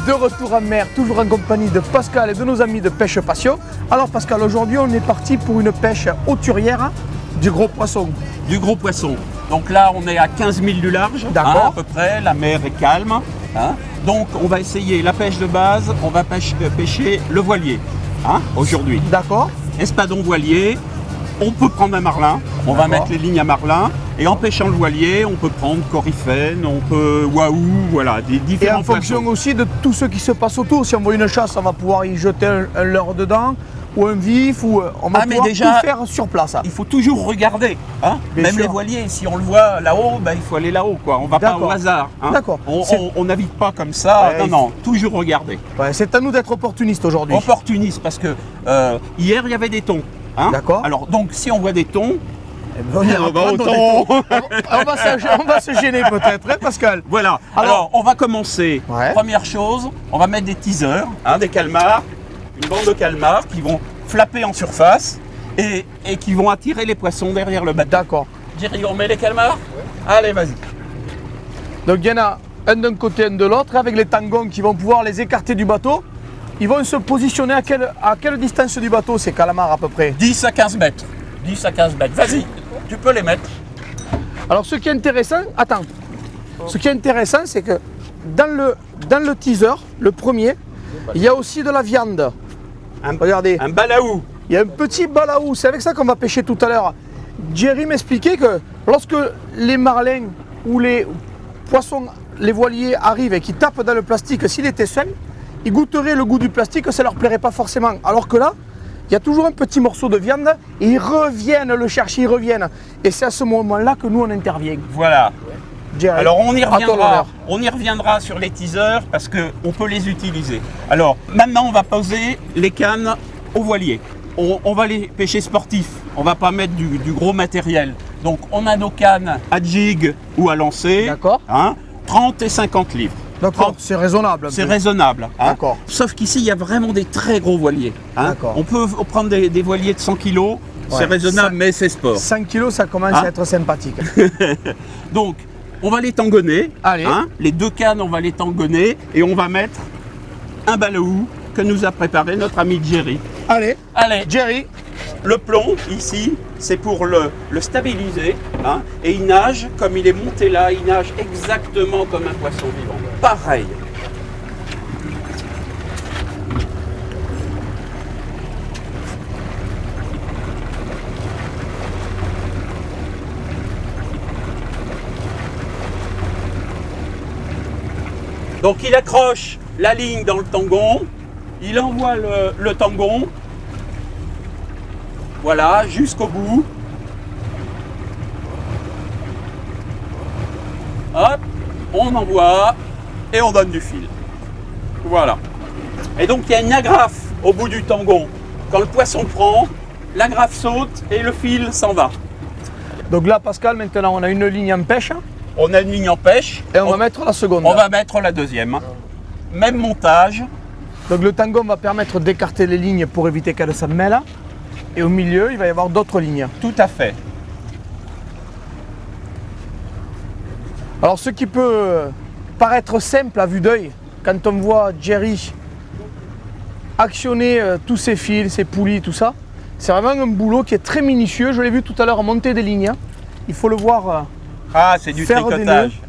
de retour en mer, toujours en compagnie de Pascal et de nos amis de Pêche Passion. Alors Pascal, aujourd'hui on est parti pour une pêche hauturière du gros poisson. Du gros poisson. Donc là on est à 15 000 du large, d'accord, à peu près, la mer est calme. Donc on va essayer la pêche de base, on va pêcher le voilier aujourd'hui. D'accord. Espadon voilier, on peut prendre un marlin, on va mettre les lignes à marlin. Et en pêchant le voilier, on peut prendre coryphène, on peut waouh, voilà, des différents poissons. Et en fonction aussi de tout ce qui se passe autour, si on voit une chasse, on va pouvoir y jeter un leurre dedans, ou un vif, ou on va pouvoir tout faire sur place. Il faut toujours regarder, même les voiliers, si on le voit là-haut, il faut aller là-haut, quoi. On ne va pas au hasard. D'accord. On navigue pas comme ça, non, toujours regarder. Ouais, c'est à nous d'être opportunistes aujourd'hui. Opportunistes, parce que hier, il y avait des thons. D'accord. Alors, donc, si on voit des thons, on va se gêner peut-être, Pascal. Voilà, alors on va commencer. Première chose, on va mettre des teasers, des calmars, une bande de calmars qui vont flapper en surface et qui vont attirer les poissons derrière le bateau. D'accord. Jerry, on met les calmars? Allez, vas-y. Donc il y en a un d'un côté, un de l'autre, avec les tangons qui vont pouvoir les écarter du bateau. Ils vont se positionner à quelle distance du bateau ces calmars à peu près? 10 à 15 mètres. 10 à 15 mètres, vas-y. Tu peux les mettre. Alors ce qui est intéressant, c'est que dans le teaser, le premier, il y a aussi de la viande. Regardez. Un balaou. Il y a un petit balaou, c'est avec ça qu'on va pêcher tout à l'heure. Jerry m'expliquait que lorsque les marlins ou les poissons, les voiliers arrivent et qui tapent dans le plastique, s'il était seul, ils goûteraient le goût du plastique, ça ne leur plairait pas forcément. Alors que là, il y a toujours un petit morceau de viande et ils reviennent le chercher, ils reviennent. Et c'est à ce moment-là que nous on intervient. Voilà. Jerry, alors on y reviendra sur les teasers parce qu'on peut les utiliser. Alors maintenant on va poser les cannes au voilier. On va les pêcher sportifs, on ne va pas mettre du gros matériel. Donc on a nos cannes à jig ou à lancer, 30 et 50 livres. D'accord, c'est raisonnable. C'est raisonnable. D'accord. Sauf qu'ici, il y a vraiment des très gros voiliers. On peut prendre des voiliers de 100 kg, c'est raisonnable, mais c'est sport. 100 kg, ça commence à être sympathique. Donc, on va les tangonner. Allez. Les deux cannes, on va les tangonner et on va mettre un balaou que nous a préparé notre ami Jerry. Allez, Jerry. Le plomb, ici, c'est pour le stabiliser. Et il nage, comme il est monté là, il nage exactement comme un poisson vivant. Pareil. Donc il accroche la ligne dans le tangon, il envoie le tangon. Voilà, jusqu'au bout. Hop, on envoie et on donne du fil. Voilà. Et donc il y a une agrafe au bout du tangon. Quand le poisson prend, l'agrafe saute et le fil s'en va. Donc là, Pascal, maintenant on a une ligne en pêche. On a une ligne en pêche. Et on va mettre la seconde. On va mettre la deuxième. Même montage. Donc le tangon va permettre d'écarter les lignes pour éviter qu'elles se mêlent. Et au milieu, il va y avoir d'autres lignes. Tout à fait. Alors ce qui peut paraître simple à vue d'œil, quand on voit Jerry actionner tous ces fils, ces poulies, tout ça, c'est vraiment un boulot qui est très minutieux. Je l'ai vu tout à l'heure monter des lignes. Il faut le voir c'est du faire tricotage.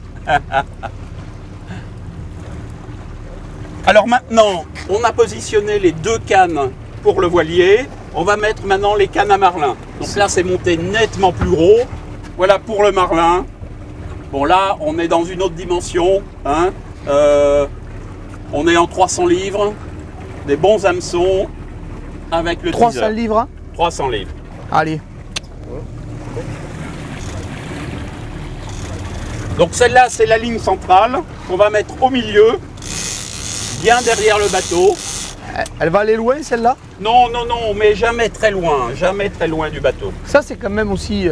Alors maintenant, on a positionné les deux cannes pour le voilier. On va mettre maintenant les cannes à marlin. Donc là, c'est monté nettement plus gros. Voilà pour le marlin. Bon, là, on est dans une autre dimension. On est en 300 livres. Des bons hameçons avec le 300 teaser. livres. 300 livres. Allez. Donc celle-là, c'est la ligne centrale qu'on va mettre au milieu, bien derrière le bateau. Elle va aller loin, celle-là? Non, mais jamais très loin du bateau. Ça, c'est quand même aussi...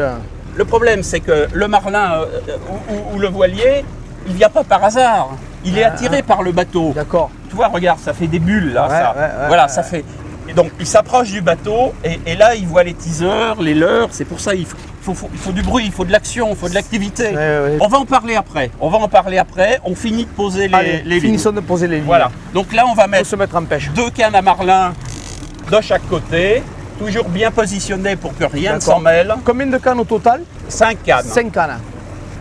Le problème, c'est que le marlin ou le voilier, il ne vient pas par hasard. Il est attiré par le bateau. D'accord. Tu vois, regarde, ça fait des bulles, là. Ça fait... Et donc, il s'approche du bateau et là, il voit les teasers, les leurres. C'est pour ça qu'il il faut du bruit, il faut de l'action, il faut de l'activité. Ouais. On va en parler après. On finit de poser les lignes. Finissons de poser les lignes. Voilà. Donc là, on va mettre se mettre en pêche. 2 cannes à marlin de chaque côté, toujours bien positionnées pour que rien ne s'en mêle. Combien de cannes au total? 5 cannes. 5 cannes.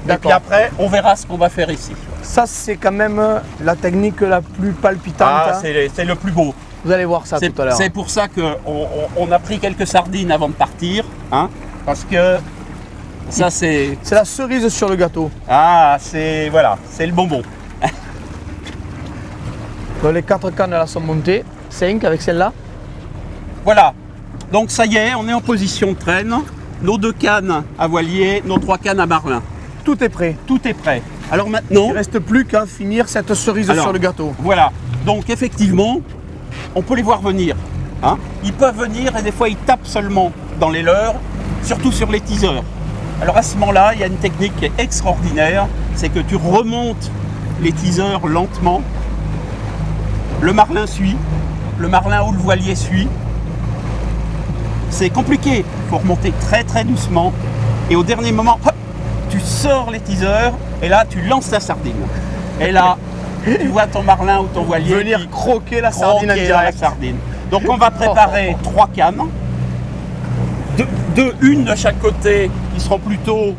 Et puis après, on verra ce qu'on va faire ici. Ça, c'est quand même la technique la plus palpitante. Ah, c'est le plus beau. Vous allez voir ça tout à l'heure. C'est pour ça qu'on a pris quelques sardines avant de partir, hein, parce que ça c'est... C'est la cerise sur le gâteau. Ah, c'est voilà, c'est le bonbon. Donc les 4 cannes là sont montées, 5 avec celle-là. Voilà, donc ça y est, on est en position de traîne. Nos 2 cannes à voilier, nos 3 cannes à marlin. Tout est prêt. Tout est prêt. Alors maintenant... Il ne reste plus qu'à finir cette cerise sur le gâteau. Voilà, donc effectivement, on peut les voir venir. Hein. Ils peuvent venir et des fois ils tapent seulement dans les leurres, surtout sur les teasers. Alors à ce moment-là, il y a une technique qui est extraordinaire, c'est que tu remontes les teasers lentement. Le marlin suit, le marlin ou le voilier suit. C'est compliqué, il faut remonter très très doucement. Et au dernier moment, hop, tu sors les teasers et là tu lances ta sardine. Et là, tu vois ton marlin ou ton voilier venir croquer la sardine en direct. Donc on va préparer 3 cannes, une de chaque côté qui seront plutôt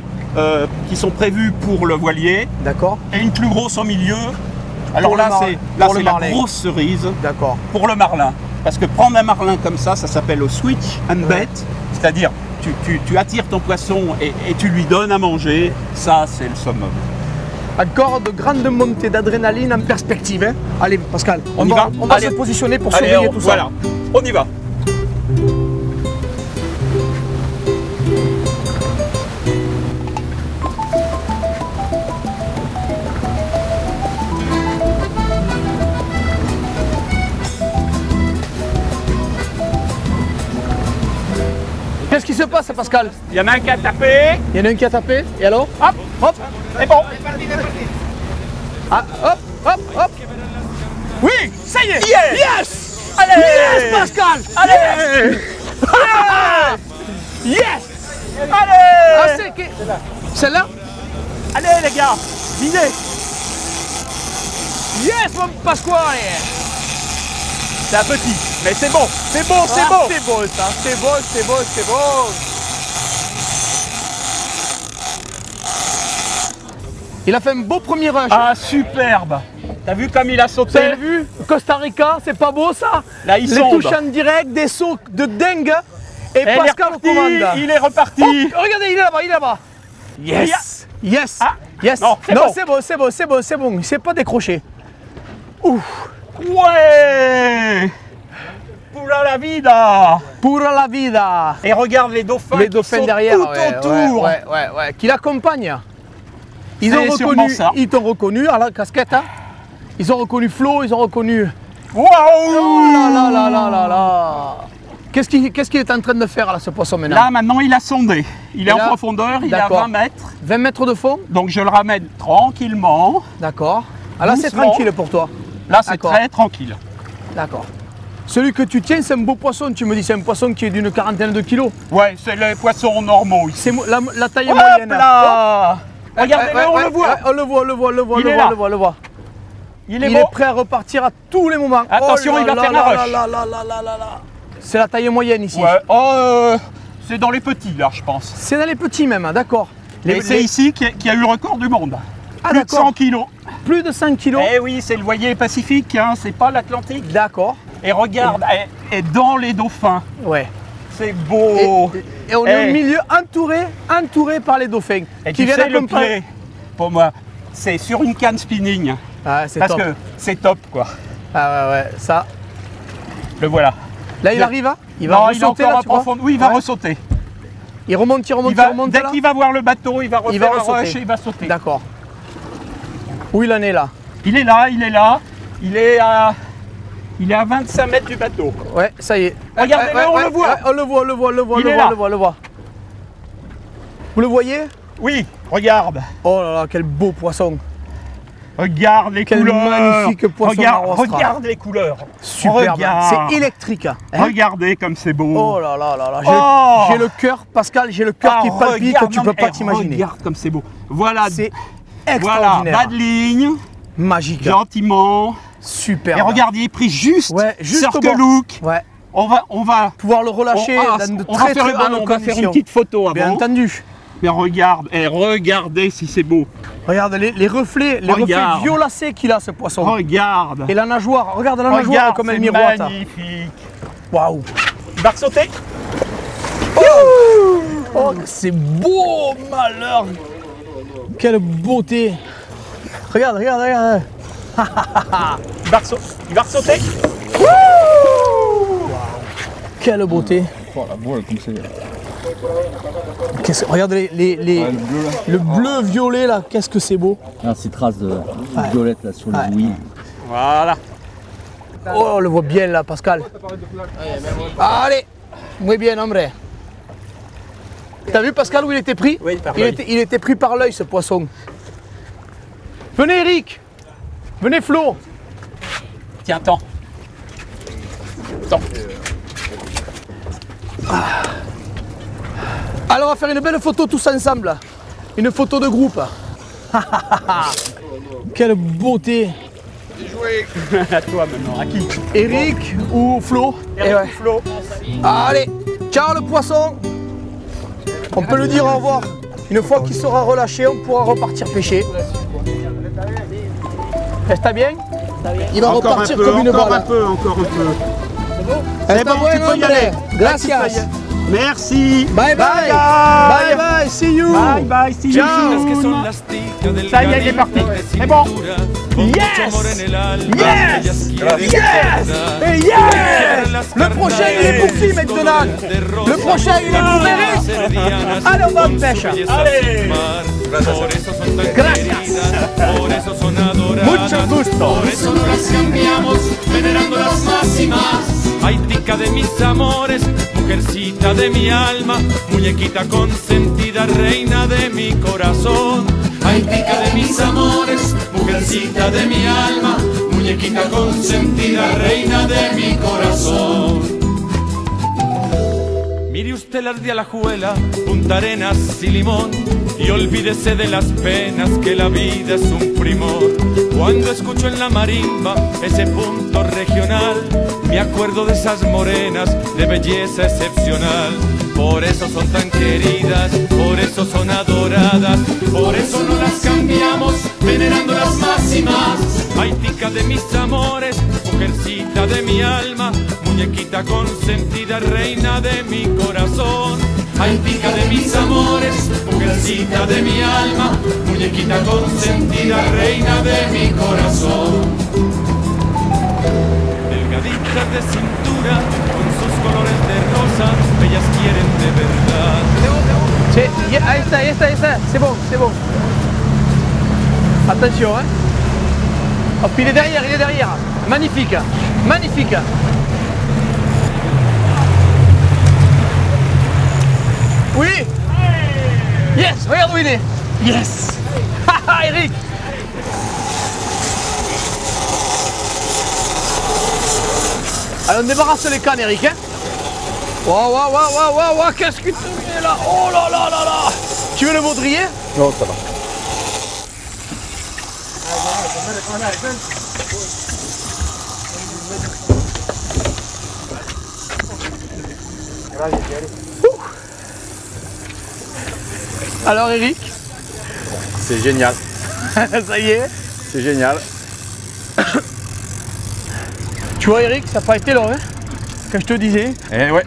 qui sont prévues pour le voilier. D'accord. Et une plus grosse au milieu. Alors pour là c'est la grosse cerise. D'accord. Pour le marlin. Parce que prendre un marlin comme ça s'appelle au switch and bait, c'est-à-dire tu attires ton poisson et tu lui donnes à manger. Ça c'est le summum. Encore de grandes montées d'adrénaline en perspective. Hein. Allez Pascal, on va se positionner pour surveiller tout ça. Voilà, on y va. Qu'est-ce qui se passe Pascal? Il y en a un qui a tapé. Il y en a un qui a tapé. Et alors? Hop, hop, c'est bon. Ah, hop, hop, hop. Oui, ça y est. Yes, yes. Allez. Yes Pascal. Allez. Yes. Allez. Ah, c'est celle-là? Allez les gars, visez. Yes mon Pasquale. C'est un petit, mais c'est bon, c'est bon, c'est bon. C'est bon ça, c'est bon, c'est bon, c'est bon. Il a fait un beau premier rush. Ah superbe. T'as vu comme il a sauté? Vous avez vu? Costa Rica, c'est pas beau ça? Là il Les sonde. touches en direct, des sauts de dingue. Et Pascal Pascal au commande. Il est reparti. Oh, regardez, il est là-bas, il est là-bas. Yes. Yes. Ah. Yes. Non, c'est bon, c'est bon, c'est bon, c'est bon. Il s'est pas décroché. Ouf. Ouais. Pura la vida. Pura la vida. Et regarde les dauphins. Les dauphins sont derrière. tout autour. Ouais. Qui l'accompagnent. Ils t'ont reconnu à la casquette. Hein. Ils ont reconnu Flo, ils ont reconnu. Waouh. Oh là là là là là. Qu'est-ce qu'il est en train de faire là, ce poisson maintenant? Là maintenant il a sondé. Il est en profondeur, il est à 20 mètres. 20 mètres de fond? Donc je le ramène tranquillement. D'accord. Ah là c'est Doucement. tranquille pour toi. Là c'est très tranquille. D'accord. Celui que tu tiens, c'est un beau poisson, tu me dis, c'est un poisson qui est d'une quarantaine de kilos. Ouais, c'est les poissons normaux ici. C'est la taille Hop moyenne. là. Regardez-le, on le voit. On le voit, Il est là. Il est prêt à repartir à tous les moments. Attention, il va faire la rush. C'est la taille moyenne ici. Ouais, c'est dans les petits là, je pense. C'est dans les petits même, hein, d'accord. Et c'est ici qu'il y a eu le record du monde. Ah, plus de 100 kilos. Plus de 100 kilos. Eh oui, c'est le voilier Pacifique, hein, c'est pas l'Atlantique. D'accord. Et regarde, et dans les dauphins. Ouais. C'est beau. Et on est au milieu entouré par les dauphins. Et qui viennent le pied, pour moi, c'est sur une canne spinning. Ah, c'est parce top. que c'est top quoi. Ah ouais, ça. Le voilà. Là il arrive, hein? Il va ressauter là, profondeur. Oui, il va ressauter. Il remonte, il remonte. Dès qu'il va voir le bateau, il va refaire un rush et il va sauter. D'accord. Où il en est là? Il est là, il est là. Il est à 25 mètres du bateau. Ouais, ça y est. Regardez-le, on le voit. On le voit. Vous le voyez? Oui, regarde. Oh là là, quel beau poisson. Regarde les Quel couleurs. magnifique poisson marostra. Regarde les couleurs. Superbe. Regarde. C'est électrique. Hein. Regardez comme c'est beau. Oh là là là là. Oh. J'ai le cœur, Pascal, j'ai le cœur qui palpite, regarde, tu non, peux pas mais t'imaginer. Regarde comme c'est beau. Voilà. C'est Voilà, extraordinaire. bas de ligne, Magique. gentiment. Super. Et regarde, il est pris juste, Ouais, juste au circle bord. look. Ouais. On va Pouvoir le relâcher dans de on va très faire, très bonnes on va faire une conditions. petite photo avant. Bien entendu. Mais regarde, regardez si c'est beau. Regarde les reflets, Regarde. violacés qu'il a ce poisson. Regarde. Et la nageoire, regarde la nageoire Regarde, comme elle c'est miroite. magnifique. Waouh. Il va sauter. Oh, c'est beau, malheur. Quelle beauté. Regarde, regarde, regarde. Il va sauter. Quelle beauté. Oh la boule, comme c'est. Regarde le bleu violet là, qu'est-ce que c'est beau. Ah, ces traces de violette là sur le bouilli. Voilà. Oh, on le voit bien là, Pascal. Allez, muy bien, hombre. T'as vu Pascal où il était pris? Oui, par l'œil. Il était pris par l'œil ce poisson. Venez Eric. Venez Flo. Tiens, attends. Alors on va faire une belle photo tous ensemble. Là. Une photo de groupe. Quelle beauté. À toi maintenant. À qui? Eric ou Flo? Eric ou Flo. Allez, ciao le poisson. On peut le dire au revoir. Une fois qu'il sera relâché, on pourra repartir pêcher. Está bien? Il va Encore un repartir peu, comme une encore un balle. peu, encore un peu. C'est bon, tu peux y aller. Gracias. Merci. Bye bye. Bye Bye bye. See you. Bye bye. See you. Ciao. Ça y est, il est parti. C'est bon. Yes. Yes. Yes. Et yes. Le prochain, il est pour qui maintenant? Le prochain, il est pour Eric. Allez, on va en pêche. Allez. Gracias. Mucho gusto. Por eso no las cambiamos, venerando las máximas. Ay, tica de mis amores, mujercita de mi alma, muñequita consentida, reina de mi corazón. Ay, tica de mis amores, mujercita de mi alma, muñequita consentida, reina de mi corazón. Mire usted las de Alajuela, Punta Arenas y Limón, y olvídese de las penas, que la vida es un primor. Cuando escucho en la marimba ese punto regional, me acuerdo de esas morenas de belleza excepcional. Por eso son tan queridas, por eso son adoradas, por eso no las cambiamos, venerando las máximas. Ay, tica de mis amores, mujercita de mi alma, muñequita consentida, reina de mi corazón. Ay, tica de mis amores, mujercita de mi alma, muñequita consentida, reina de mi corazón. Delgaditas de cintura, con sus colores de rosa, ellas quieren de verdad. Ahí está, c'est bon, c'est bon. Attention, hein. Hop, il est derrière. Magnifique, magnifique. Oui. Yes, regarde où il est. Yes. Haha, Eric. Allez, on débarrasse les cannes, Eric, hein. Waouh, qu'est-ce que tu mets là? Oh là là là là. Tu veux le baudrier? Non, ça va. Alors Eric, C'est génial. ça y est. C'est génial. Tu vois Eric, ça n'a pas été long, hein, que je te disais. Eh ouais.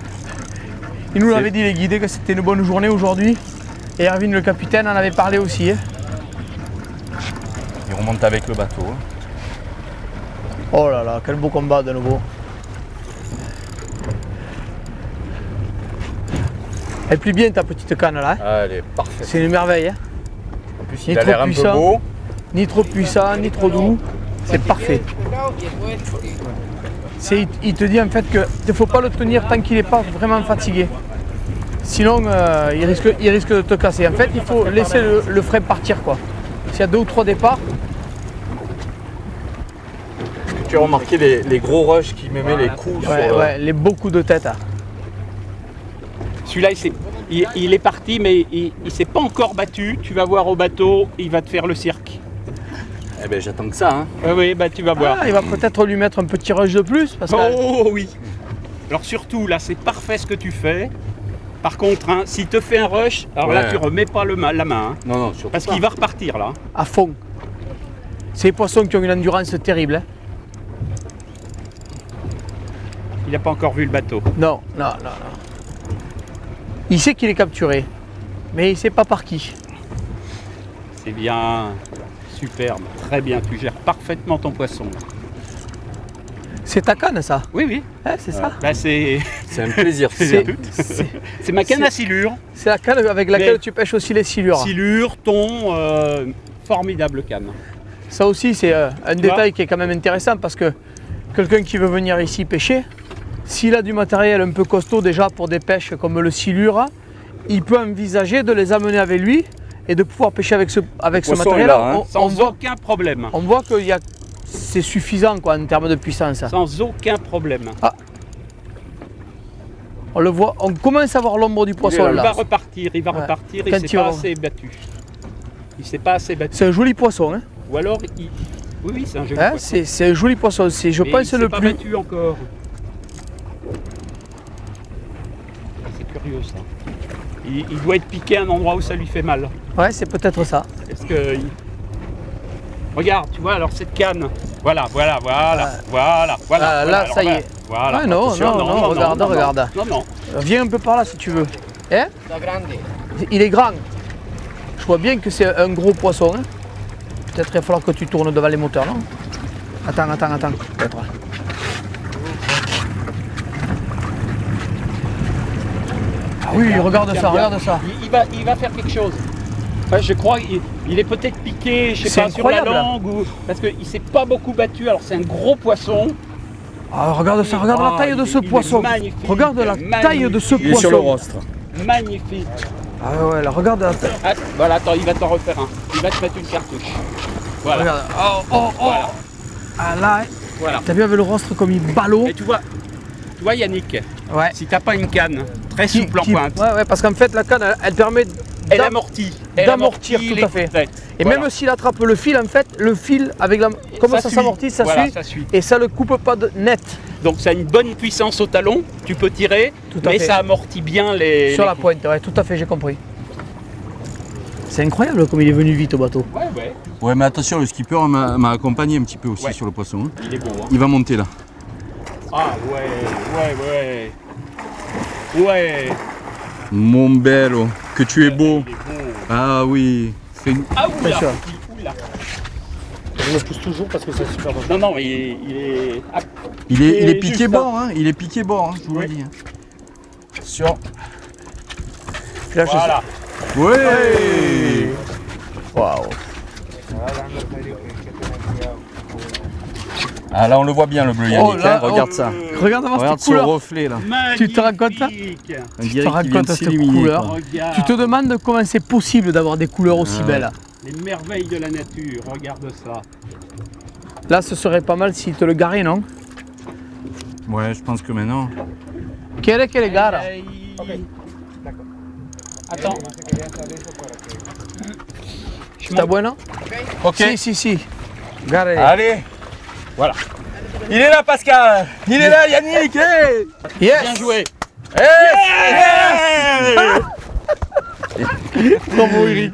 Il nous l'avait dit les guidés que c'était une bonne journée aujourd'hui. Et Erwin le capitaine en avait parlé aussi. Hein. Il remonte avec le bateau. Oh là là, quel beau combat de nouveau. Elle plie bien ta petite canne là. Hein. Ah, elle est parfaite. C'est une merveille. Hein. En plus, Ni il a trop l'air un peu puissant. beau. Ni trop puissant, ni trop doux. C'est parfait. Il te dit en fait qu'il ne faut pas le tenir tant qu'il n'est pas vraiment fatigué. Sinon, il risque de te casser. En fait, il faut laisser le frein partir, quoi. S'il y a 2 ou 3 départs, tu as remarqué les gros rushs qui me met les coups Ouais, sur... ouais, les beaucoup de têtes. Hein. Celui-là, il est parti, mais il ne s'est pas encore battu. Tu vas voir au bateau, il va te faire le cirque. Eh ben j'attends que ça. Hein. Oui, bah tu vas voir. Ah, il va peut-être lui mettre un petit rush de plus. Parce que... Oh oui. Alors surtout, là, c'est parfait ce que tu fais. Par contre, hein, s'il te fait un rush, alors là, tu remets pas la main. Hein, Non, surtout parce pas. qu'il va repartir, là. À fond. C'est les poissons qui ont une endurance terrible. Hein. Il n'a pas encore vu le bateau. Non. Il sait qu'il est capturé, mais il ne sait pas par qui. C'est bien. Superbe. Très bien. Tu gères parfaitement ton poisson. C'est ta canne, ça? Oui. Hein, c'est ça? Bah, c'est un plaisir. C'est ma canne à silure. C'est la canne avec laquelle tu pêches aussi les silures. Silure, thon, formidable canne. Ça aussi, c'est un détail qui est quand même intéressant parce que quelqu'un qui veut venir ici pêcher, s'il a du matériel un peu costaud déjà pour des pêches comme le silure, il peut envisager de les amener avec lui et de pouvoir pêcher avec ce matériel. Là, hein. Sans aucun problème. On voit que c'est suffisant quoi, en termes de puissance. Sans aucun problème. Ah. On le voit, on commence à voir l'ombre du poisson Il là. va repartir, il Quand s'est pas assez battu. Il s'est pas assez battu. C'est un joli poisson. Hein. Ou alors, oui, c'est un joli Hein, poisson. c'est un joli poisson, je pense il le s'est pas plus. battu encore. C'est curieux ça. Il doit être piqué à un endroit où ça lui fait mal. Ouais, c'est peut-être ça. Est-ce que... Regarde, tu vois, alors cette canne. Voilà. Là, voilà, ça y est. Voilà. Ouais, non, regarde. Non. Viens un peu par là si tu veux. Hein? Il est grand. Je vois bien que c'est un gros poisson. Hein? Peut-être qu'il va falloir que tu tournes devant les moteurs, non? Attends. Peut-être. Ah oui, regarde ça. Il va faire quelque chose. Enfin, je crois qu'il est peut-être piqué, je sais C'est pas, sur la incroyable. langue, parce qu'il ne s'est pas beaucoup battu. Alors c'est un gros poisson. Ah, regarde ça, regarde la taille de ce il est poisson. magnifique, Regarde la taille de ce Il est sur le poisson. rostre. Magnifique. Ah ouais, là, regarde la taille. Ah, voilà, attends, il va t'en refaire un. Il va te mettre une cartouche. Voilà. Regarde. Oh. Voilà. Ah là, Voilà. t'as vu avec le rostre comme il ballot. Et tu vois Yannick, Ouais. si t'as pas une canne très souple en pointe, Ouais, parce qu'en fait la canne, elle permet elle amortit. d'amortir tout à fait. Et Voilà. même s'il attrape le fil, en fait, le fil, avec la... comment ça suit. s'amortit, ça Voilà, suit. ça suit. Et ça le coupe pas net Donc ça a une bonne puissance au talon, tu peux tirer, Tout à mais fait. ça amortit bien les... sur les la coups. pointe. Ouais, tout à fait, j'ai compris. C'est incroyable comme il est venu vite au bateau. Ouais. Ouais, mais attention, le skipper m'a accompagné un petit peu aussi Ouais. sur le poisson. Hein. Il est beau. Hein. Il va monter là. Ah ouais. Mon bello, que tu es beau. Il est beau. Ah oui. C'est une... Ah oula, Bien sûr. oula. Je me pousse toujours parce que c'est super bon. Non, il est... Ah, Il est Et piqué juste bord, hein. Il est piqué bord, hein, je vous le dis. Hein. Sur. Puis là, voilà. Ouais. Waouh. Ah là, on le voit bien le bleu Yannick. là, hein. Regarde ça. Regarde avoir Regarde cette ce couleur. reflet là. Tu te rends compte là Magnifique. On Tu te dirait rends qu'il vient compte de de cette s'illuminer, couleur. quoi. Regarde. Tu te demandes comment c'est possible d'avoir des couleurs aussi Ah ouais. belles. Les merveilles de la nature, regarde ça. Là, ce serait pas mal s'il te le garait, non? Ouais, je pense que maintenant. Quelle est le gara? Attends. Está bueno? Ok. Si. Gare. Allez. Voilà. Il est là, Pascal. Il est là, Yannick. Hey. Yes. Bien joué. Bravo Eric.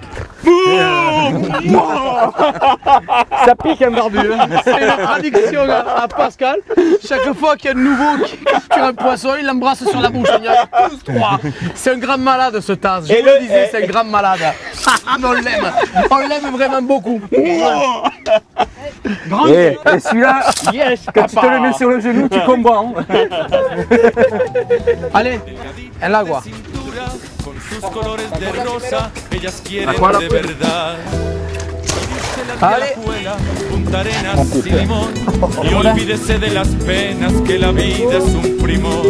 Ça pique un barbu. Hein. C'est une addiction à Pascal. Chaque fois qu'il y a un nouveau qui capture un poisson, il l'embrasse sur la bouche. Il y en a tous trois. C'est un grand malade ce Taz. Je vous le disais, c'est un grand malade. Mais on l'aime. On l'aime vraiment beaucoup. Grand. Et celui-là, Yes, quand tu te le mets sur le genou, tu comprends. Allez, el agua. Con sus colores de rosa, ellas quieren Acuérdate. de verdad. Allez. Punta Arenas y limón. Y olvídese de las penas, que la vida es un primor.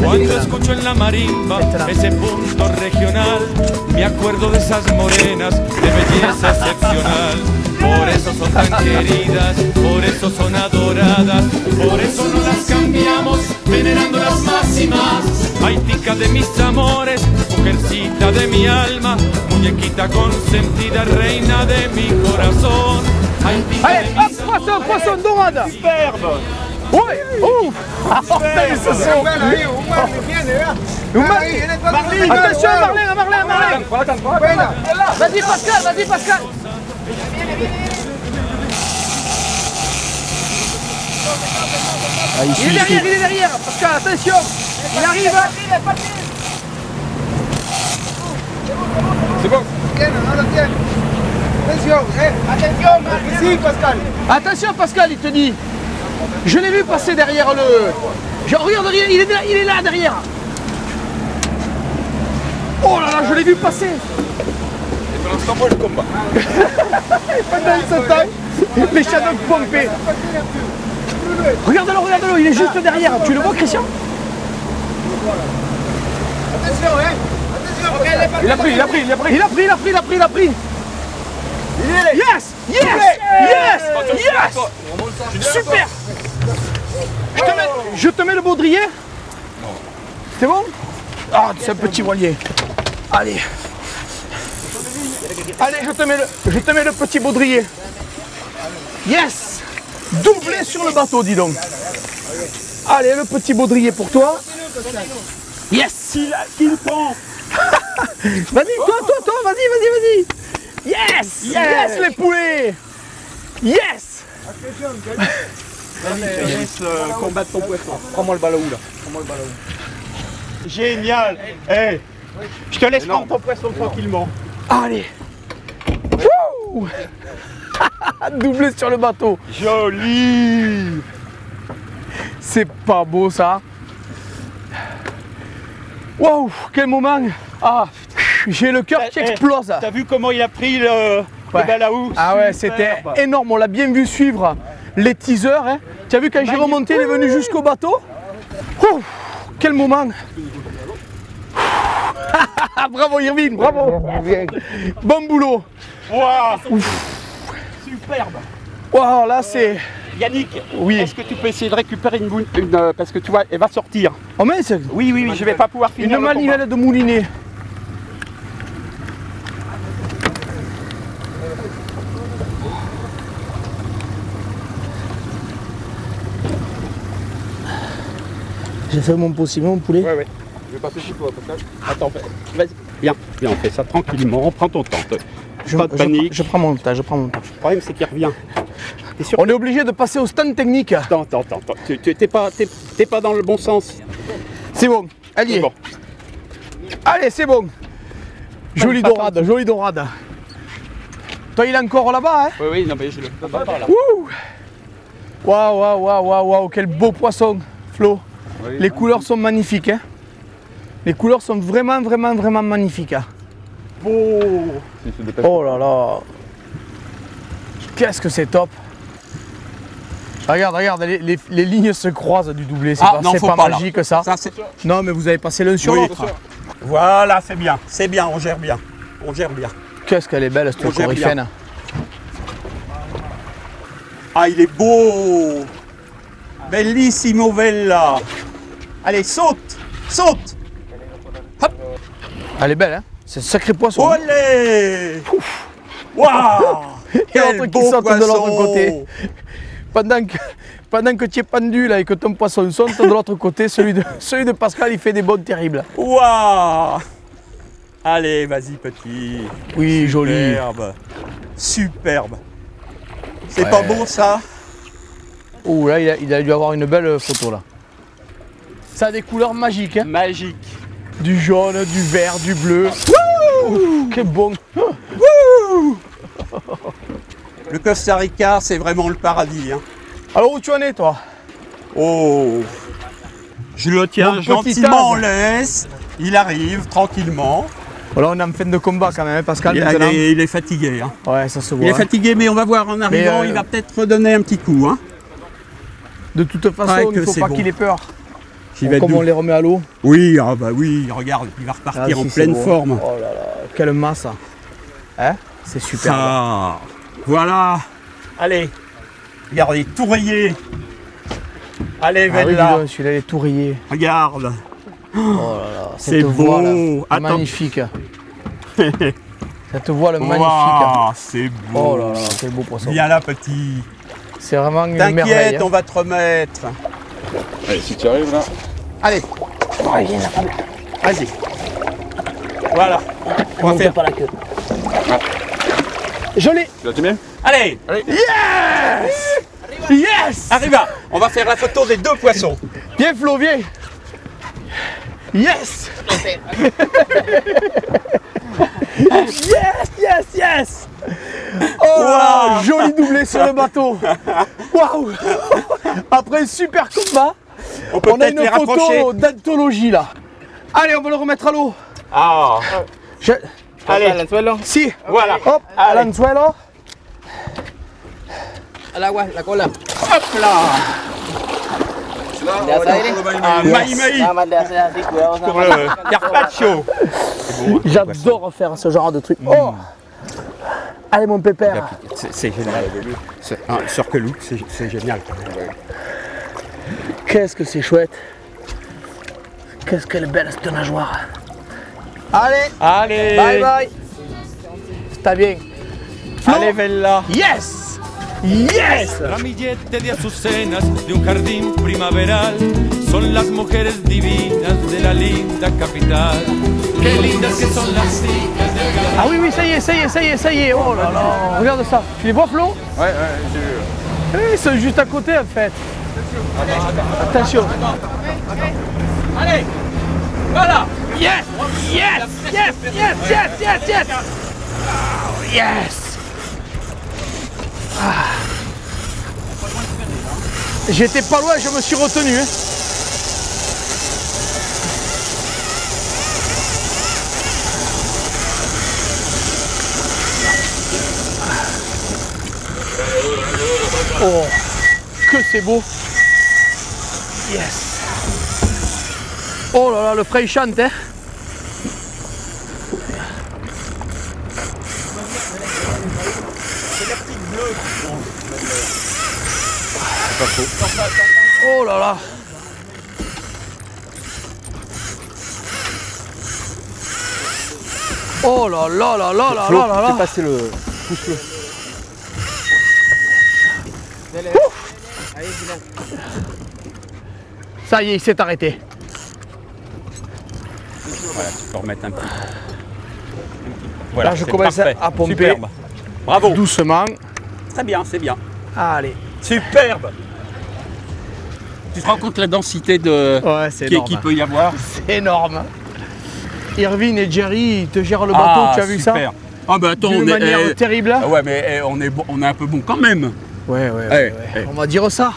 Cuando escucho en la marimba ese punto regional, me acuerdo de esas morenas de belleza excepcional. Por eso son tan queridas, por eso son adoradas, por eso no las cambiamos, venerándolas más y más. Ay, tica de mis amores, mujercita de mi alma, muñequita consentida, reina de mi corazón. Ay, tica Allez, de hop, mis poisson dorade. Superbe. Ouais, ouf. Putain, ça c'est attention, Marlène. Vas-y Pascal. Ah, Il est derrière, Pascal, attention. Il arrive. C'est bon. Attention Pascal, il te dit. Je l'ai vu passer derrière le... Regarde, il est là derrière. Oh là là, je l'ai vu passer. Et pour l'instant, moi je combat. Pendant ce temps, les shadows pompés. Regarde-le, il est juste derrière. Tu le vois, Christian? Il a pris. Yes. Super. Je te mets le baudrier. C'est bon? Ah, c'est un petit voilier. Allez, je te mets le petit baudrier. Yes. Doublé sur le bateau, dis donc. Allez, le petit baudrier pour toi. Yes. Qu'il prend. Vas-y, toi, vas-y. Yes, les poulets. Yes. Laisse combattre ton poisson. Prends-moi le ballon là. Génial. Eh, je te laisse prendre ton poisson tranquillement. Allez. Wouh. Doublé sur le bateau. Joli. C'est pas beau ça. Waouh, quel moment. Ah, j'ai le cœur qui explose. T'as vu comment il a pris le balaou? Ah ouais, c'était énorme. On l'a bien vu suivre les teasers. Hein. Tu as vu quand j'ai remonté, il est venu jusqu'au bateau. Ouh, quel moment. Bravo Irvine, bravo. Bon boulot. Waouh. Superbe. Waouh, là c'est... Yannick, Oui. est-ce que tu peux essayer de récupérer une parce que tu vois, elle va sortir. Oh mais c'est Oui, je vais pas pouvoir finir une le combat. manivelle de moulinet. J'ai fait mon possible, mon poulet. Ouais. Je vais passer chez toi, Pascal. Attends, vas-y. Viens, on fait ça tranquillement, prends ton temps. Pas de panique. Je prends mon temps, Le problème c'est qu'il revient. T'es sûr? On est obligé de passer au stand technique. Attends. T'es pas dans le bon sens. C'est bon, allez. C'est bon. Allez, c'est bon. Jolie dorade. Toi, il est encore là-bas, hein? Oui, non mais je le peux pas par là. Ouh. Waouh, quel beau poisson, Flo. Oui. Les couleurs sont magnifiques, hein? Les couleurs sont vraiment magnifiques. Hein? Oh là là. Qu'est-ce que c'est top. Regarde, les lignes se croisent du doublé, c'est pas magique ça. Non mais vous avez passé l'un sur l'autre. Voilà, c'est bien, on gère bien. Qu'est-ce qu'elle est belle cette coryphène. Ah, il est beau. Bellissimo Vella. Allez, saute. Hop. Elle est belle, hein? C'est un sacré poisson. Olé. Waouh. Et l'autre qui saute de l'autre côté. Pendant que tu es pendu là et que ton poisson saute de l'autre côté, celui de Pascal il fait des bonds terribles. Waouh. Allez, vas-y petit. Oui, joli. Superbe. C'est pas beau ça? Oh là, il a dû avoir une belle photo là. Ça a des couleurs magiques, hein? Magique. Du jaune, du vert, du bleu. Ouh, quel bon. Le Costa Rica, c'est vraiment le paradis. Hein. Alors où tu en es toi? Oh. Je le tiens Mon petit gentiment en âge. laisse. Il arrive tranquillement. Voilà, on est en fin de combat quand même, hein, Pascal. Il maintenant. est fatigué. Hein. Ouais, ça se voit. Il est hein. fatigué, mais on va voir en arrivant, Mais, il va peut-être redonner un petit coup. Hein. De toute façon, Ouais, il ne que faut c'est pas bon. qu'il ait peur. Il va être Comme doux. on les remet à l'eau. Oui, regarde, il va repartir Ah, en si, c'est pleine beau. forme. Oh là là, quelle masse. Hein? C'est super. Ah. Voilà. Allez. Regardez, tout rayé. Allez, Ah oui, dis Vella. donc, celui-là il est tout rayé. Regarde. Oh là là, C'est cette beau. voile Attends. magnifique. Cette voile magnifique. Waouh, c'est beau. Oh là là, c'est beau poisson. Viens là, petit. C'est vraiment une merveille. T'inquiète, hein. on va te remettre. Allez, si tu arrives là. Allez, Ouais, viens là. vas-y. Voilà. On va faire. Pas la queue. Je l'ai. Tu l'as bien? Allez. Yes. Yes. Arriva. On va faire la photo des deux poissons. Viens Flo, viens. Yes. Yes, yes, yes. Oh là, Wow. joli doublé sur le bateau. Waouh. Après un super combat, On peut on a peut-être les une rapprocher. photo d'anthologie là. Allez, on va le remettre à l'eau. Ah. Je- Allez. Si. Voilà. Hop, à l'anzuelo. Al agua, la cola. Hop là. ¿De hacer aire? Ah, maï maï. Nada más de hacer así, cuidado. Pour le carpaccio. J'adore faire ce genre de truc. Oh. Allez mon pépère. C'est génial. Sur que loup, c'est génial. Qu'est-ce que c'est chouette. Qu'est-ce qu'elle est belle cette nageoire. Allez, Allez. bye bye. Está bien. Flo. Allez, Vella. Yes. Yes. Ramillete de azucenas de un jardín primaveral son las mujeres divinas de la linda capital. Qué lindas que son las chicas del Gabón. Ah oui, oui, ça y est, ça y est, ça y est, ça y est. Oh là là. Regarde ça. Tu les vois Flo? Ouais, j'ai vu. Oui, ils sont juste à côté en fait. Attention. Allez. Voilà. Yes. Yes. Yes. Yes. Yes. Yes. Yes. Oh, yes. Ah. J'étais pas loin, je me suis retenu. Hein. Oh, que c'est beau. Yes. Oh là là, le frais il chante, hein. Oh là là. Oh là là là là là là là là. Passer le pouce-le. Ça y est, il s'est arrêté. Voilà, tu peux remettre un peu. Voilà, Là, je c'est commence parfait. à pomper. Superbe. Bravo. Doucement. Très bien, c'est bien. Allez. Superbe. Tu te rends compte la densité de Ouais, c'est qui énorme. peut y avoir? C'est énorme. Irvine et Jerry, ils te gèrent le bateau, tu as vu ça? Ah bah attends, D'une on est, manière terrible. ah ouais, mais on est un peu bon quand même. Ouais, ouais, Eh, ouais. eh. On va dire ça.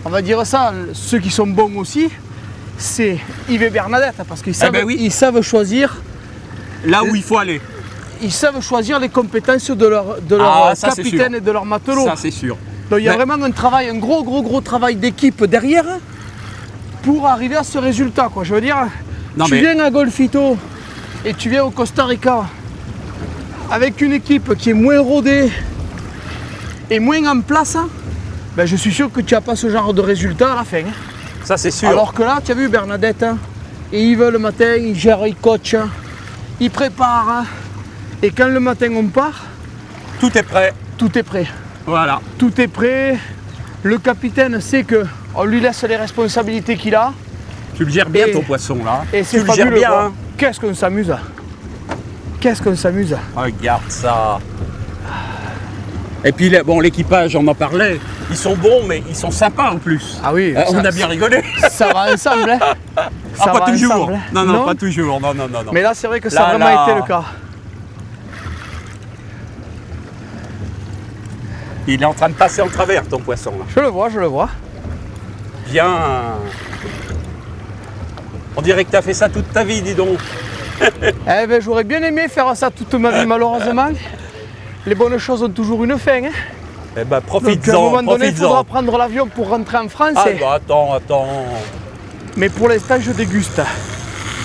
On va dire ça. Ceux qui sont bons aussi, c'est Yves et Bernadette, parce qu'ils savent, ben oui. ils savent choisir. Là où il faut aller. Ils savent choisir les compétences de leur Ah, ça, c'est capitaine sûr. et de leur matelot. Ça c'est sûr. Donc il y a Mais- vraiment un travail, un gros travail d'équipe derrière pour arriver à ce résultat, quoi. Je veux dire, Non, tu mais- viens à Golfito et tu viens au Costa Rica avec une équipe qui est moins rodée et moins en place, ben je suis sûr que tu n'as pas ce genre de résultat à la fin. Hein. Ça c'est sûr. Alors que là, tu as vu Bernadette, hein, et Yves le matin, il gère, il coach, hein, il prépare. Hein, et quand le matin on part, tout est prêt. tout est prêt. Voilà. Tout est prêt. Le capitaine sait que on lui laisse les responsabilités qu'il a. Tu le gères bien Et- ton poisson là. Et c'est tu le gères fabuleux. bien. quoi. Hein. Qu'est-ce qu'on s'amuse. Qu'est-ce qu'on s'amuse. Regarde ça. Et puis bon, l'équipage, on en parlait. Ils sont bons, mais ils sont sympas en plus. Ah oui, On a bien rigolé. ça va ensemble. Hein. Ah, Ça pas va toujours. ensemble, hein. Non, pas toujours. Non. Mais là, c'est vrai que ça a Là, vraiment là. été le cas. Il est en train de passer en travers ton poisson là. Je le vois, je le vois. Bien. On dirait que tu as fait ça toute ta vie, dis donc. Eh ben, j'aurais bien aimé faire ça toute ma vie, malheureusement. Les bonnes choses ont toujours une fin. Hein. Eh ben, Donc, à un profites-en, moment donné, il faudra profites-en. prendre l'avion pour rentrer en France. Ah bah attends. Mais pour l'instant, je déguste.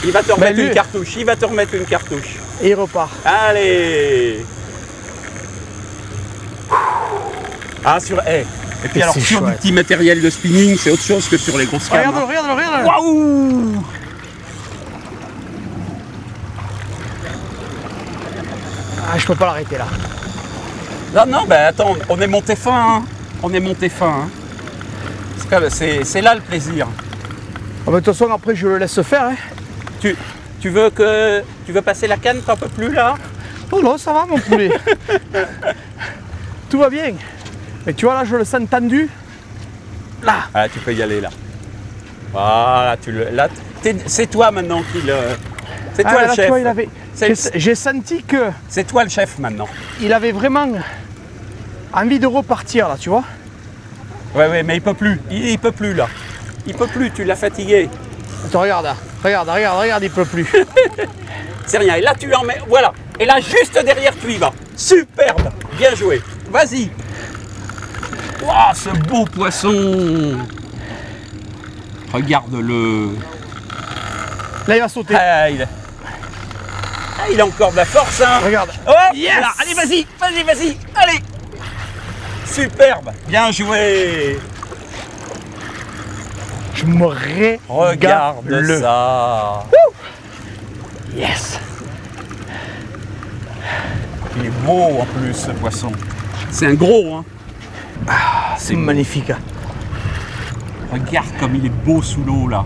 Il va te remettre lui- une cartouche, il va te remettre une cartouche. Et il repart. Allez. Ah, sur. Et puis alors, c'est sur du chouette. petit matériel de spinning, c'est autre chose que sur les grosses cannes. Regarde-le, regarde-le, regarde-le. Waouh! Ah, je peux pas l'arrêter là. Non, non, ben attends, on est monté fin. Hein. On est monté fin. Hein. C'est là le plaisir. Ah, mais de toute façon, après, je le laisse faire. Hein. Tu veux passer la canne, t'en peux plus là? Oh non, ça va, mon poulet. Tout va bien. Mais tu vois, là, je le sens tendu. Là. Ah, tu peux y aller là. Voilà, là, c'est toi maintenant qui le. C'est toi Ah, le là, chef. tu vois, il avait... C'est- J'ai senti que C'est toi le chef maintenant. il avait vraiment envie de repartir, là, tu vois. Ouais, mais il peut plus. Il peut plus là. Il peut plus, tu l'as fatigué. Attends, regarde, là. Regarde, il peut plus. C'est rien. Et là, tu en mets. Voilà. Et là, juste derrière, tu y vas. Superbe. Bien joué. Vas-y. Waouh, ce beau poisson. Regarde-le. Là, il va sauter. Ah, il a encore de la force, hein. Regarde. Hop, Yes. voilà. Allez, vas-y. Allez. Superbe. Bien joué. Je me régale. Regarde ça. Yes. Il est beau en plus, ce poisson. C'est un gros, hein. C'est magnifique. Regarde comme il est beau sous l'eau, là.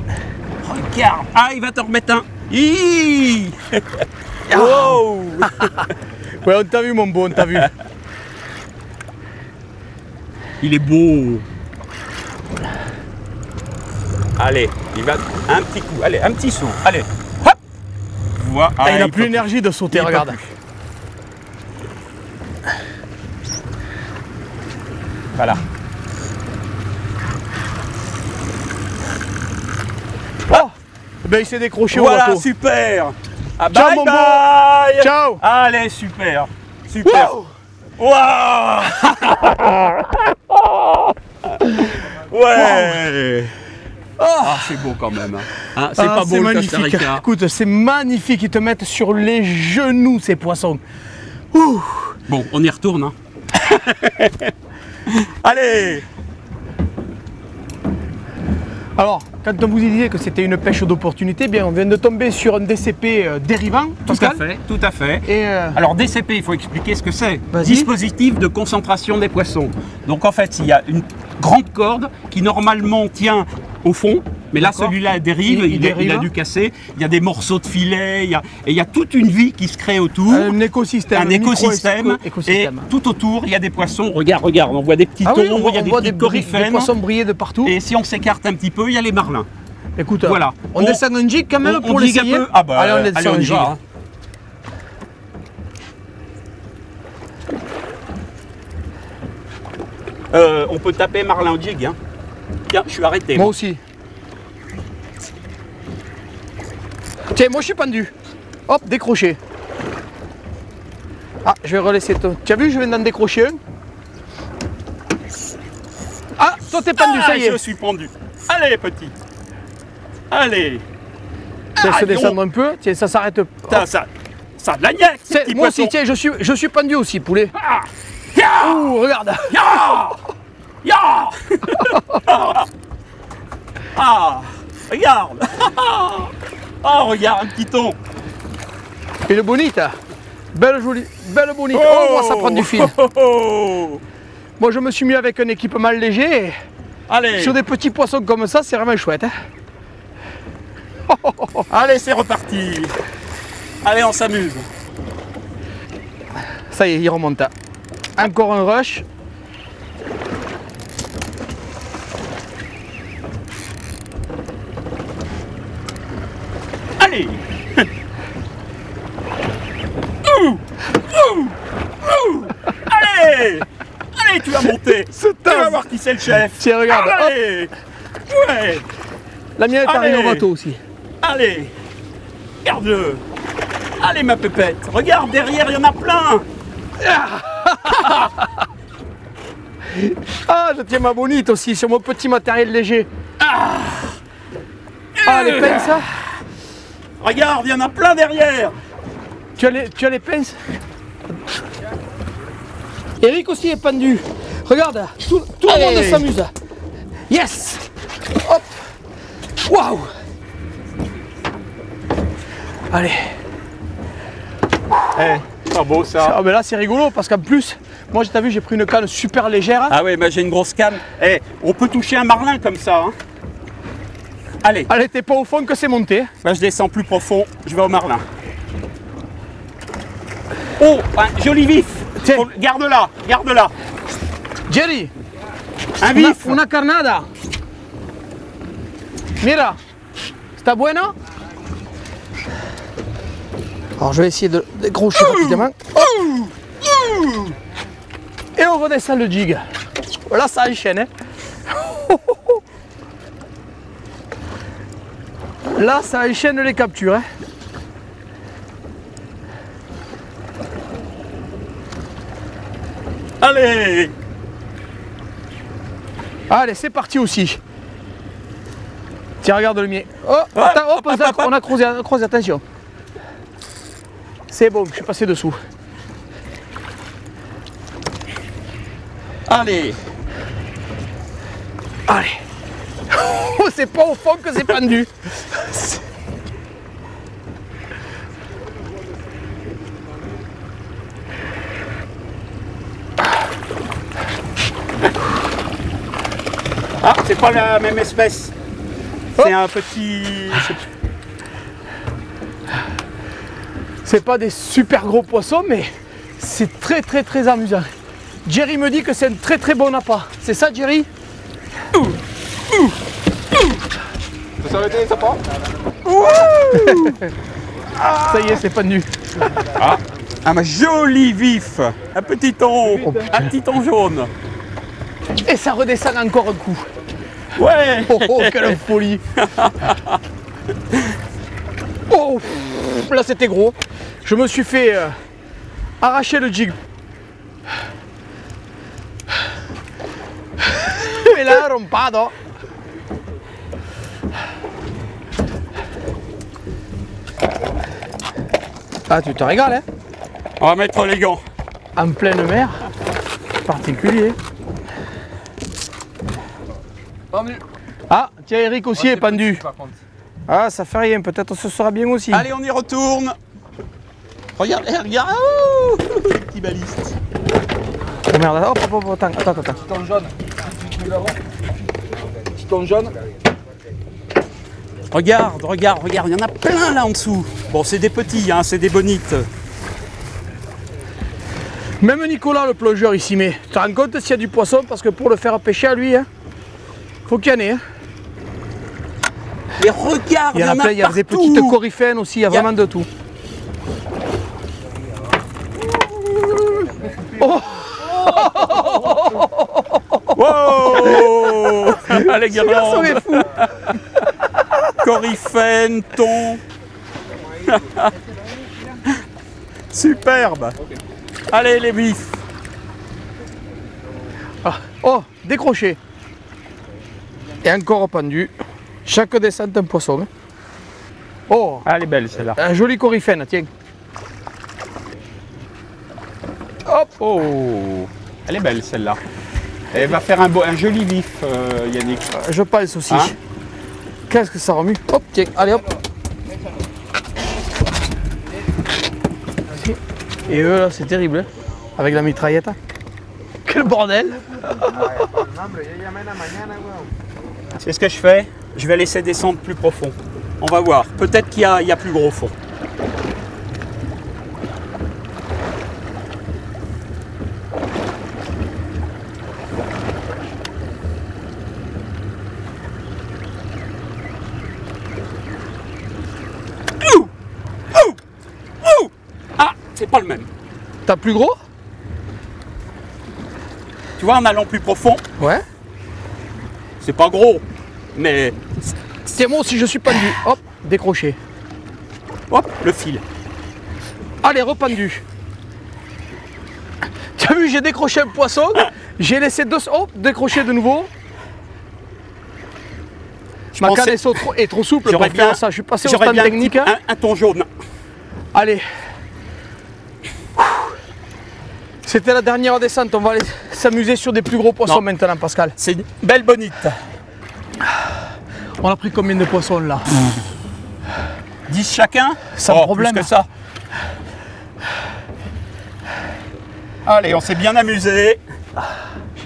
Regarde. Ah, il va t'en remettre un. Hi. Wow. Ouais, on t'a vu, mon beau, on t'a vu. Il est beau. Allez, il va un petit coup. Allez, un petit saut. Allez. Hop. Voilà. Ah, il n'a peut plus l'énergie de sauter, Il peut regarde. plus. Voilà. Oh, ben, il s'est décroché au Voilà, bateau. super. Ah, Ciao, bye mon beau. bye. Ciao. Allez, super. Super. Wow. Waouh. Ouais. Ah, c'est beau quand même. Hein, c'est pas beau le Costa magnifique. Rica. Écoute, c'est magnifique. Ils te mettent sur les genoux, ces poissons. Ouh. Bon, on y retourne. Hein. Allez. Alors, quand on vous disait que c'était une pêche d'opportunité, bien, on vient de tomber sur un DCP dérivant, Pascal. Tout à fait. Et Alors DCP, il faut expliquer ce que c'est. Vas-y. Dispositif de concentration des poissons. Donc en fait, il y a une grande corde qui normalement tient au fond, mais là D'accord. celui-là dérive, Il il dérive. a dû casser. Il y a des morceaux de filet, et il y a toute une vie qui se crée autour. un écosystème. Un écosystème, écosystème. et tout autour il y a des poissons. Regarde, on voit des petits Ah thons, oui, il y a des petits des coryphènes. poissons briller de partout. Et si on s'écarte un petit peu, il y a les marlins. Écoute, Voilà. on descend un jig quand même on pour digue un l'essayer. peu. Ah bah, allez, on descend un y jig. va, hein. On peut taper marlin au jig. Hein. Tiens, je suis arrêté. Moi aussi. Tiens, moi je suis pendu. Hop, décroché. Ah, je vais relaisser toi. Tu as vu, je viens d'en décrocher un. Ah, toi t'es pendu, ça y Je est. suis pendu. Allez, petit. Allez. Laisse Ah, descendre un peu. Tiens, ça s'arrête. Putain, ça a de la niaque, ces Tiens, petits moi aussi, poissons. tiens, je suis pendu aussi, poulet. Ah. Ya. Ouh, regarde. Ya. Ya. Ah, regarde. Oh, regarde, un petit thon. Et le bonite. Belle jolie, belle bonite. Oh, moi, ça prend du fil. Oh, oh. Moi, je me suis mis avec un équipement léger. Allez. Sur des petits poissons comme ça, c'est vraiment chouette. Hein. Allez, c'est reparti. Allez, on s'amuse. Ça y est, il remonte. Encore un rush. Allez. Allez. Allez, tu vas monter. Tu vas voir qui c'est le chef. Tiens, regarde. Allez. Ouais. La mienne est Allez. arrivée au bateau aussi. Allez. Regarde-le. Allez, ma pépette. Regarde, derrière, il y en a plein. Ah, je tiens ma bonite aussi sur mon petit matériel léger. Ah, les pinces. Hein. Regarde, il y en a plein derrière. Tu as les pinces. Eric aussi est pendu. Regarde, tout le monde s'amuse. Yes. Hop. Waouh. Allez. Pas beau ça. Ah, mais là c'est rigolo parce qu'en plus, moi t'as vu, j'ai pris une canne super légère. Ah ouais, j'ai une grosse canne. On peut toucher un marlin comme ça. Hein. Allez. Allez, t'es pas au fond que c'est monté. Là, je descends plus profond, je vais au marlin. Oh, un joli vif. Tiens. Garde-la, garde-la. Jerry, Un vif. una carnada. Mira, está buena? Alors je vais essayer de décrocher rapidement. Hop. Et on redescend le jig. Là ça enchaîne. Hein. Là ça enchaîne les captures. Hein. Allez. Allez, c'est parti aussi. Tiens, regarde le mien. Oh, attends, hop, on a croisé, attention. C'est bon, je suis passé dessous. Allez. Allez. Oh, c'est pas au fond que c'est pendu. Ah, c'est pas la même espèce. C'est un petit... C'est pas des super gros poissons, mais c'est très très très amusant. Jerry me dit que c'est un très très bon appât. C'est ça, Jerry? Vous savez ça part? Ça y est, c'est pendu. Un joli vif. Un petit thon. Un petit thon jaune. Et ça redescend encore un coup. Ouais. Oh, oh, quelle folie. Oh, là c'était gros. Je me suis fait arracher le jig. Et là, rompado. Ah, tu te régales, hein? On va mettre les gants. En pleine mer, particulier. Ah, tiens, Eric aussi est pendu. Par contre. Ah, ça fait rien, peut-être ce sera bien aussi. Allez, on y retourne. Regarde, regarde. Oh, les petits balistes. Oh merde, hop, hop, hop, attends. Petit thon jaune. Petit thon jaune. Regarde, regarde, regarde. Il y en a plein là en dessous. Bon, c'est des petits, hein, c'est des bonites. Même Nicolas, le plongeur, il s'y met. Tu te rends compte s'il y a du poisson? Parce que pour le faire pêcher à lui, hein, faut qu'il y en ait. Hein. Mais regarde, Il y en a plein, il y a des petites coryphènes aussi, il y a vraiment de tout. Oh. Wow. Allez, Ce garçon est fou. Coryphène, thon. Superbe. Allez, les vifs. Ah. Oh, décroché. Et encore pendu. Chaque descente un poisson. Hein. Oh, Elle est belle celle-là. un joli coryphène, tiens. Hop. Oh, elle est belle celle-là. Elle va faire un joli vif, Yannick. Je pense aussi. Hein? Qu'est-ce que ça remue? Hop, tiens, allez hop. Et eux là, c'est terrible, hein, avec la mitraillette. Hein. Quel bordel! C'est ce que je fais. Je vais laisser descendre plus profond. On va voir. Peut-être qu'il y a plus gros fond. Ah, c'est pas le même. T'as plus gros? Tu vois, en allant plus profond, Ouais. c'est pas gros, mais Tiens, moi aussi je suis pendu. Hop, décroché. hop, le fil. Allez, rependu. Tu as vu, j'ai décroché un poisson, j'ai laissé deux. Hop, décroché de nouveau. Ma canne est trop souple pour faire ça. Je suis passé au j'aurais stand bien technique. un thon jaune. Allez. C'était la dernière descente, on va aller s'amuser sur des plus gros poissons maintenant, Pascal. C'est une belle bonite. On a pris combien de poissons là? 10 chacun? Sans problème. Plus que ça. Allez, on s'est bien amusé.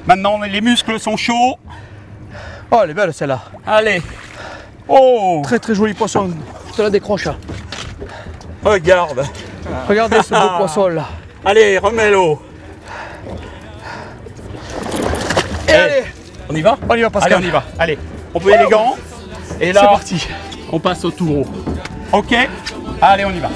Maintenant, les muscles sont chauds. Oh, elle est belle celle-là. Allez. Oh, Très très joli poisson. Je te la décroche. regarde. Regardez ce beau poisson là. Allez, remets-le. Et allez, On y va? on y va Pascal. Allez, on y va. Allez, on peut les gants. Et C'est là, parti. on passe au tour. Ok? Allez, on y va.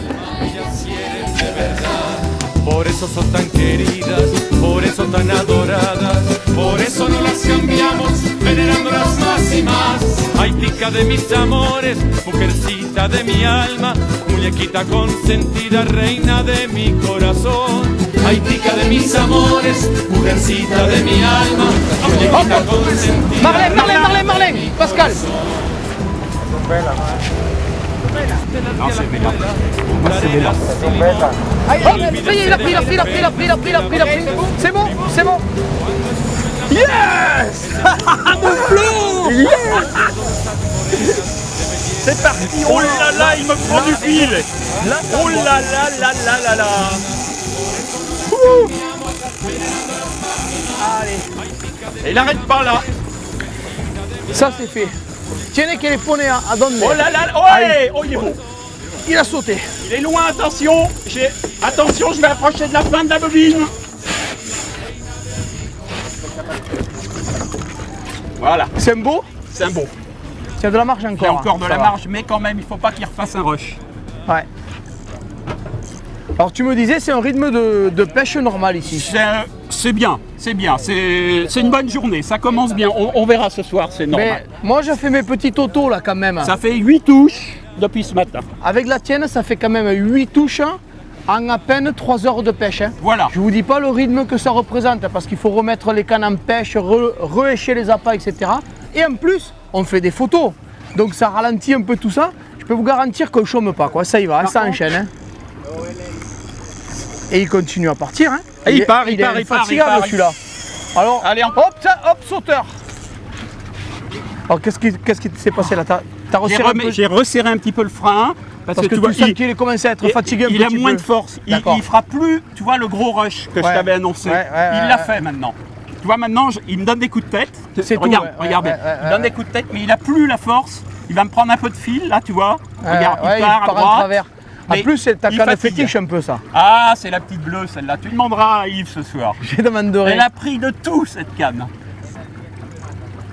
Por eso son tan queridas, por eso tan adoradas, por eso no las cambiamos, venerándolas más y más. Ay, tica de mis amores, mujercita de mi alma, muñequita consentida, reina de mi corazón. Ay, tica de mis amores, mujercita de mi alma, muñequita consentida. Marlène, Pascal. Non, c'est bien. Allez, hop, ça y est, il a pris. C'est bon. Yes. Mon flot. C'est parti. Oh là là, il me prend du fil. Oh là là là là là là. Ouh. Allez. Et il n'arrête pas là. Ça c'est fait. Tiens que les poneys à donner. Oh là là. Ouais. Oh, il est beau. Il a sauté. Il est loin, attention. Attention, je vais approcher de la fin de la bobine. Voilà, C'est un beau. c'est un beau. Il y a de la marge Il y a encore. encore de ça la va. marge, mais quand même, il ne faut pas qu'il refasse un rush. Ouais. Alors tu me disais, c'est un rythme de pêche normal ici. C'est bien, c'est bien. C'est une bonne journée, ça commence bien. On verra ce soir, c'est normal. Mais moi j'ai fait mes petits autos là quand même. Ça fait 8 touches depuis ce matin. Avec la tienne, ça fait quand même 8 touches en à peine 3 heures de pêche. Hein. Voilà. Je vous dis pas le rythme que ça représente parce qu'il faut remettre les cannes en pêche, rehécher les appâts, etc. Et en plus, on fait des photos. Donc ça ralentit un peu tout ça. Je peux vous garantir qu'on ne chôme pas, quoi. Ça y va, ça enchaîne. Hein. Et il continue à partir. Hein. Et il part infatigable celui-là. Alors, Allez, hop, sauteur. Alors qu'est-ce qui s'est passé là? T'as resserré un peu. J'ai resserré un petit peu le frein. Parce que tu vois, sens qu'il commencé à être fatigué un il petit peu. a moins de force. Il fera plus, tu vois, le gros rush que je t'avais annoncé. Il l'a fait maintenant. Tu vois, maintenant, il me donne des coups de tête. Regarde, regardez. Il donne des coups de tête, mais il n'a plus la force. Il va me prendre un peu de fil, là, tu vois. Regarde, il part à droite. en travers. En Mais plus, c'est ta il canne fatigue. fétiche un peu ça. Ah, c'est la petite bleue, celle-là. Tu demanderas à Yves ce soir. J'ai demandé. Elle a pris de tout, cette canne.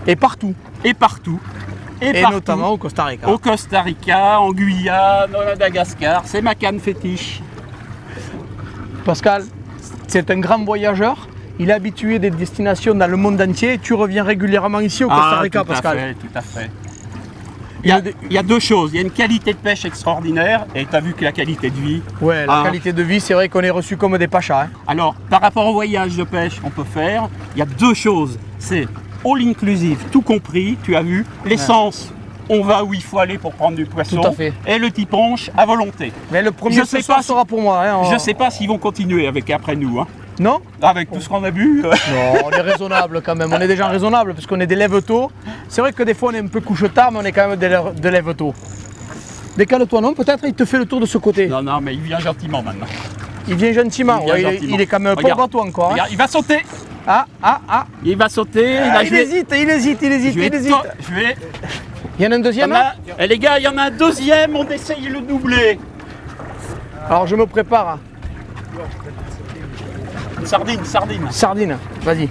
Et partout. Et partout. Et partout. notamment au Costa Rica. Au Costa Rica, en Guyane, en Madagascar. C'est ma canne fétiche. Pascal, c'est un grand voyageur. Il est habitué des destinations dans le monde entier. Tu reviens régulièrement ici au Costa Rica, Pascal. Tout à fait. Il y a deux choses. Il y a une qualité de pêche extraordinaire et tu as vu que la qualité de vie. Ouais, la qualité de vie, c'est vrai qu'on est reçu comme des pachas. Hein. Alors, par rapport au voyage de pêche qu'on peut faire, il y a deux choses. C'est all inclusive, tout compris, tu as vu. L'essence, on va où il faut aller pour prendre du poisson. Tout à fait. Et le tiponche à volonté. Mais le premier ce soir sera pour moi. Hein, Je ne sais pas s'ils vont continuer après nous. Hein. Non? Avec tout ce qu'on a bu. Non, on est raisonnable quand même. On est des gens raisonnables parce qu'on est des lève-tôt. C'est vrai que des fois on est un peu couche-tard, mais on est quand même des lève-tôt. Décale-toi, non? Peut-être il te fait le tour de ce côté. Non, mais il vient gentiment maintenant. Il vient gentiment. Il est quand même un peu bateau encore. Hein. Regarde, il va sauter. Ah. Il va sauter. Il hésite. Je vais. Il y en a un deuxième? Eh, les gars, il y en a un deuxième, on essaye le doubler. Alors je me prépare. Une sardine. Vas-y.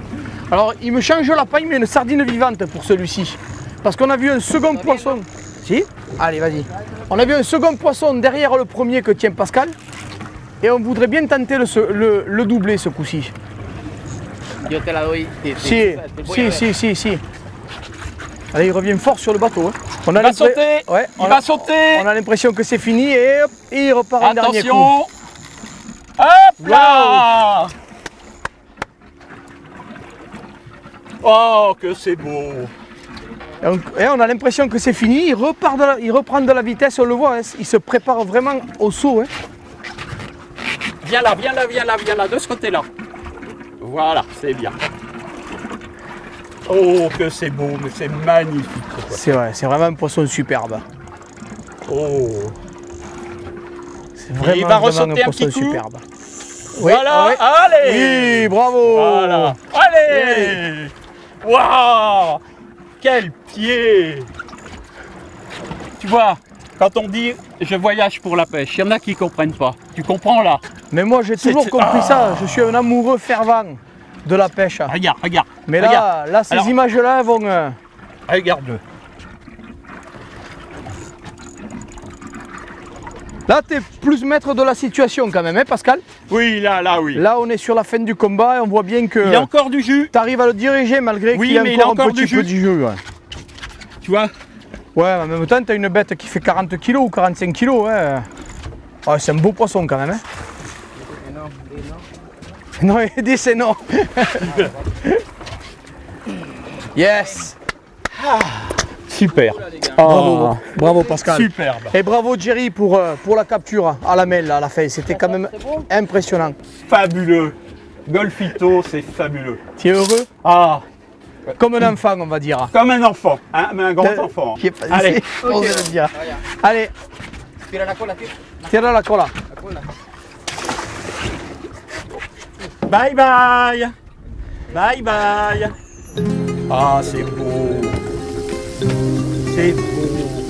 Alors il me change la paille, mais une sardine vivante pour celui-ci. Parce qu'on a vu un second poisson. Si? Allez, vas-y. On a vu un second poisson derrière le premier que tient Pascal. Et on voudrait bien tenter le doubler ce coup-ci. Yo te la doy. Si. Allez, il revient fort sur le bateau. Hein. Il va sauter. Ouais, il va sauter. On a l'impression que c'est fini et hop, il repart en dernier coup. Attention. Hop là. Oh, que c'est beau. Et on a l'impression que c'est fini, il reprend de la vitesse, on le voit, hein. Il se prépare vraiment au saut. Hein. Viens là, de ce côté-là. Voilà, c'est bien. Oh, que c'est beau, mais c'est magnifique. ce poisson. C'est vrai, c'est vraiment un poisson superbe. Oh. C'est vraiment, Il va vraiment ressortir un poisson petit coup. superbe. Voilà, oui. allez. Oui, bravo. Voilà, allez. Waouh, quel pied. Tu vois, quand on dit je voyage pour la pêche, il y en a qui ne comprennent pas. Tu comprends là? Mais moi j'ai toujours compris ça, je suis un amoureux fervent de la pêche. Regarde, regarde. Mais regarde. là ces Alors, images-là elles vont... regarde-le. Là tu es plus maître de la situation quand même, hein, Pascal? Oui, là, oui. Là on est sur la fin du combat et on voit bien que Il y a encore du jus. tu arrives à le diriger malgré Oui, qu'il y a mais il a encore un encore petit du peu de jus. Ouais. Tu vois? Ouais, en même temps tu as une bête qui fait 40 kg ou 45 kg. Ouais. Ouais, c'est un beau poisson quand même. Hein. Non, il dit c'est non. Yes. Super. Bravo, bravo Pascal. Superbe. Et bravo Jerry pour la capture à la mêle à la fin. C'était quand même impressionnant. Fabuleux. Golfito, c'est fabuleux. Tu es heureux? Ah, Comme un enfant, on va dire. comme un enfant, hein, mais un grand enfant. Qui est pas Allez. ici, on va le dire. Allez, Tira la cola, tire la cola. la cola. Bye bye. Bye bye. Ah, c'est beau. C'est beau.